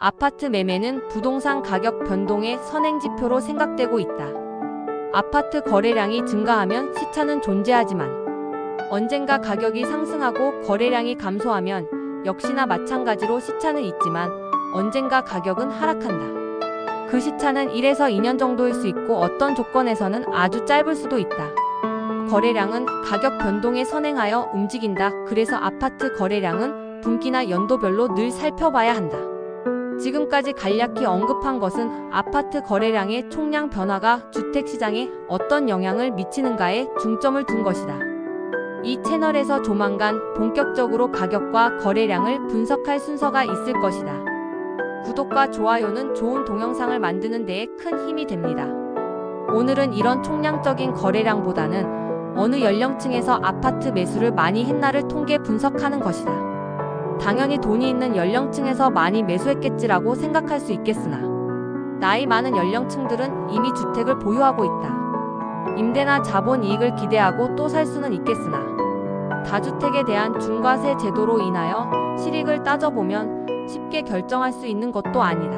아파트 매매는 부동산 가격 변동의 선행지표로 생각되고 있다. 아파트 거래량이 증가하면 시차는 존재하지만 언젠가 가격이 상승하고 거래량이 감소하면 역시나 마찬가지로 시차는 있지만 언젠가 가격은 하락한다. 그 시차는 1에서 2년 정도일 수 있고 어떤 조건에서는 아주 짧을 수도 있다. 거래량은 가격 변동에 선행하여 움직인다. 그래서 아파트 거래량은 분기나 연도별로 늘 살펴봐야 한다. 지금까지 간략히 언급한 것은 아파트 거래량의 총량 변화가 주택시장에 어떤 영향을 미치는가에 중점을 둔 것이다. 이 채널에서 조만간 본격적으로 가격과 거래량을 분석할 순서가 있을 것이다. 구독과 좋아요는 좋은 동영상을 만드는 데에 큰 힘이 됩니다. 오늘은 이런 총량적인 거래량보다는 어느 연령층에서 아파트 매수를 많이 했나를 통계 분석하는 것이다. 당연히 돈이 있는 연령층에서 많이 매수했겠지라고 생각할 수 있겠으나 나이 많은 연령층들은 이미 주택을 보유하고 있다. 임대나 자본 이익을 기대하고 또 살 수는 있겠으나 다주택에 대한 중과세 제도로 인하여 실익을 따져보면 쉽게 결정할 수 있는 것도 아니다.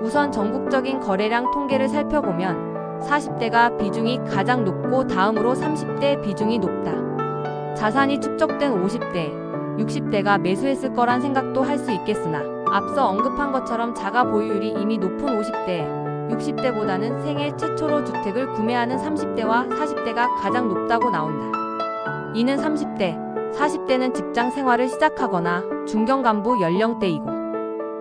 우선 전국적인 거래량 통계를 살펴보면 40대가 비중이 가장 높고 다음으로 30대 비중이 높다. 자산이 축적된 50대, 60대가 매수했을 거란 생각도 할 수 있겠으나 앞서 언급한 것처럼 자가 보유율이 이미 높은 50대, 60대보다는 생애 최초로 주택을 구매하는 30대와 40대가 가장 높다고 나온다. 이는 30대, 40대는 직장 생활을 시작하거나 중견간부 연령대이고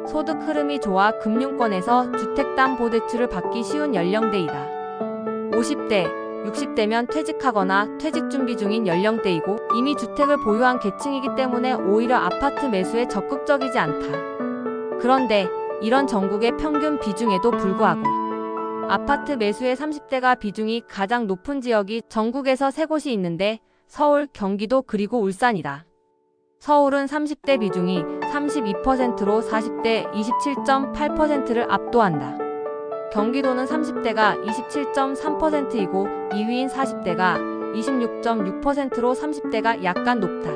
소득 흐름이 좋아 금융권에서 주택담보대출을 받기 쉬운 연령대이다. 50대, 60대면 퇴직하거나 퇴직 준비 중인 연령대이고 이미 주택을 보유한 계층이기 때문에 오히려 아파트 매수에 적극적이지 않다. 그런데 이런 전국의 평균 비중에도 불구하고 아파트 매수의 30대가 비중이 가장 높은 지역이 전국에서 3곳이 있는데 서울, 경기도 그리고 울산이다. 서울은 30대 비중이 32%로 40대 27.8%를 압도한다. 경기도는 30대가 27.3%이고 2위인 40대가 26.6%로 30대가 약간 높다.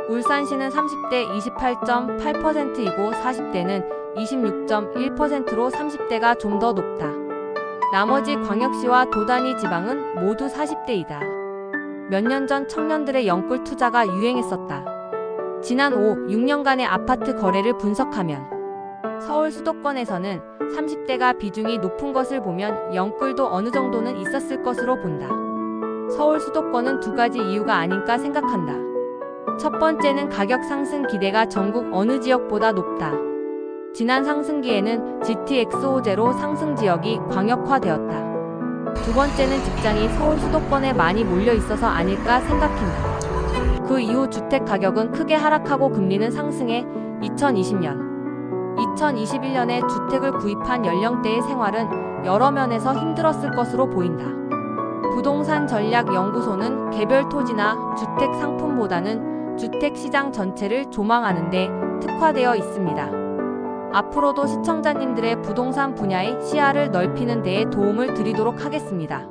울산시는 30대 28.8%이고 40대는 26.1%로 30대가 좀 더 높다. 나머지 광역시와 도단위 지방은 모두 40대이다. 몇 년 전 청년들의 영끌 투자가 유행했었다. 지난 6년간의 아파트 거래를 분석하면 서울 수도권에서는 30대가 비중이 높은 것을 보면 영끌도 어느 정도는 있었을 것으로 본다. 서울 수도권은 두 가지 이유가 아닐까 생각한다. 첫 번째는 가격 상승 기대가 전국 어느 지역보다 높다. 지난 상승기에는 GTX 호재로 상승 지역이 광역화되었다. 두 번째는 직장이 서울 수도권에 많이 몰려 있어서 아닐까 생각한다. 그 이후 주택 가격은 크게 하락하고 금리는 상승해 2020년, 2021년에 주택을 구입한 연령대의 생활은 여러 면에서 힘들었을 것으로 보인다. 부동산 전략 연구소는 개별 토지나 주택 상품보다는 주택 시장 전체를 조망하는 데 특화되어 있습니다. 앞으로도 시청자님들의 부동산 분야의 시야를 넓히는 데에 도움을 드리도록 하겠습니다.